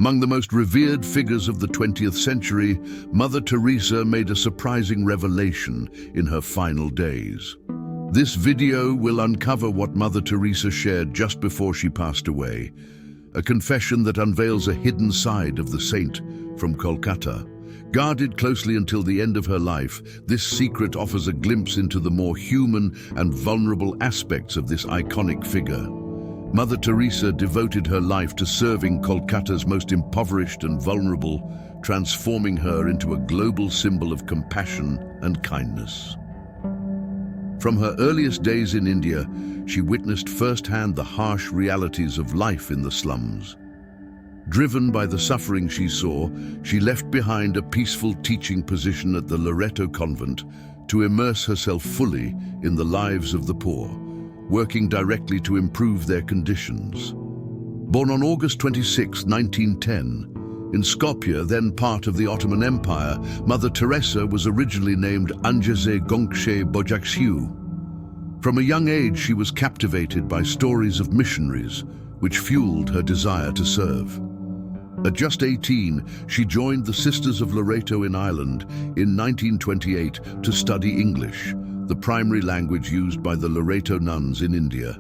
Among the most revered figures of the 20th century, Mother Teresa made a surprising revelation in her final days. This video will uncover what Mother Teresa shared just before she passed away, a confession that unveils a hidden side of the saint from Kolkata. Guarded closely until the end of her life, this secret offers a glimpse into the more human and vulnerable aspects of this iconic figure. Mother Teresa devoted her life to serving Kolkata's most impoverished and vulnerable, transforming her into a global symbol of compassion and kindness. From her earliest days in India, she witnessed firsthand the harsh realities of life in the slums. Driven by the suffering she saw, she left behind a peaceful teaching position at the Loreto convent to immerse herself fully in the lives of the poor, working directly to improve their conditions. Born on August 26, 1910, in Skopje, then part of the Ottoman Empire, Mother Teresa was originally named Anjeze Gongshe Bojaksiu. From a young age, she was captivated by stories of missionaries, which fueled her desire to serve. At just 18, she joined the Sisters of Loreto in Ireland in 1928 to study English, the primary language used by the Loreto nuns in India.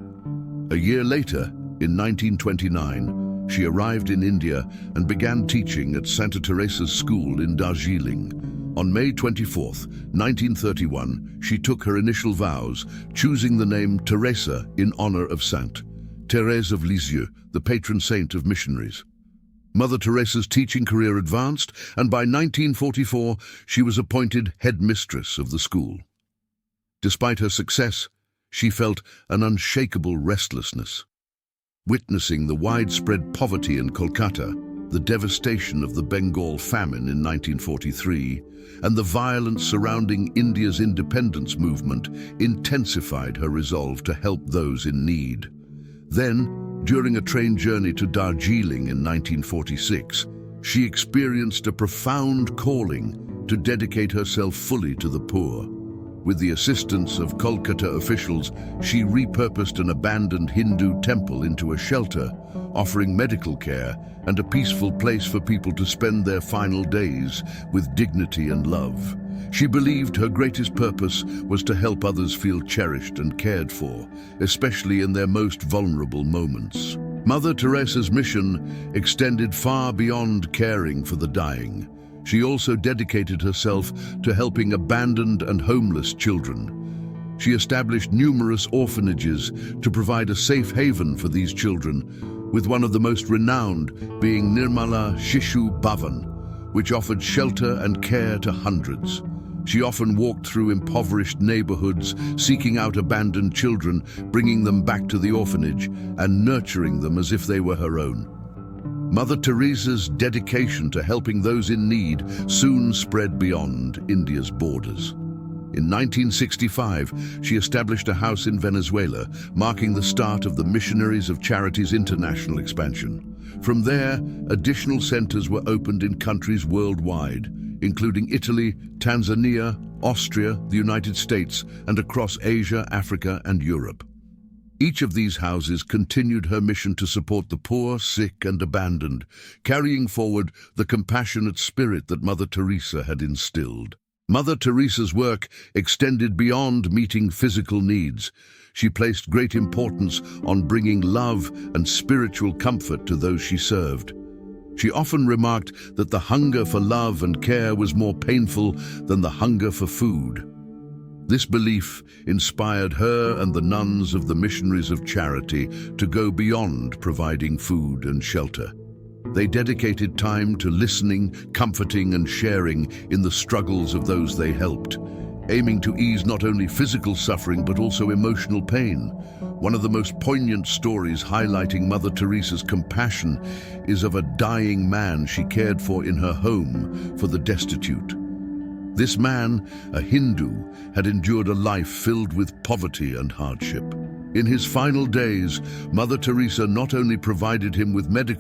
A year later, in 1929, she arrived in India and began teaching at Santa Teresa's school in Darjeeling. On May 24, 1931, she took her initial vows, choosing the name Teresa in honor of Saint Thérèse of Lisieux, the patron saint of missionaries. Mother Teresa's teaching career advanced, and by 1944, she was appointed headmistress of the school. Despite her success, she felt an unshakable restlessness. Witnessing the widespread poverty in Kolkata, the devastation of the Bengal famine in 1943, and the violence surrounding India's independence movement intensified her resolve to help those in need. Then, during a train journey to Darjeeling in 1946, she experienced a profound calling to dedicate herself fully to the poor. With the assistance of Kolkata officials, she repurposed an abandoned Hindu temple into a shelter, offering medical care and a peaceful place for people to spend their final days with dignity and love. She believed her greatest purpose was to help others feel cherished and cared for, especially in their most vulnerable moments. Mother Teresa's mission extended far beyond caring for the dying. She also dedicated herself to helping abandoned and homeless children. She established numerous orphanages to provide a safe haven for these children, with one of the most renowned being Nirmala Shishu Bhavan, which offered shelter and care to hundreds. She often walked through impoverished neighborhoods, seeking out abandoned children, bringing them back to the orphanage and nurturing them as if they were her own. Mother Teresa's dedication to helping those in need soon spread beyond India's borders. In 1965, she established a house in Venezuela, marking the start of the Missionaries of Charity's international expansion. From there, additional centers were opened in countries worldwide, including Italy, Tanzania, Austria, the United States, and across Asia, Africa, and Europe. Each of these houses continued her mission to support the poor, sick, and abandoned, carrying forward the compassionate spirit that Mother Teresa had instilled. Mother Teresa's work extended beyond meeting physical needs. She placed great importance on bringing love and spiritual comfort to those she served. She often remarked that the hunger for love and care was more painful than the hunger for food. This belief inspired her and the nuns of the Missionaries of Charity to go beyond providing food and shelter. They dedicated time to listening, comforting, and sharing in the struggles of those they helped, aiming to ease not only physical suffering but also emotional pain. One of the most poignant stories highlighting Mother Teresa's compassion is of a dying man she cared for in her home for the destitute. This man, a Hindu, had endured a life filled with poverty and hardship. In his final days, Mother Teresa not only provided him with medical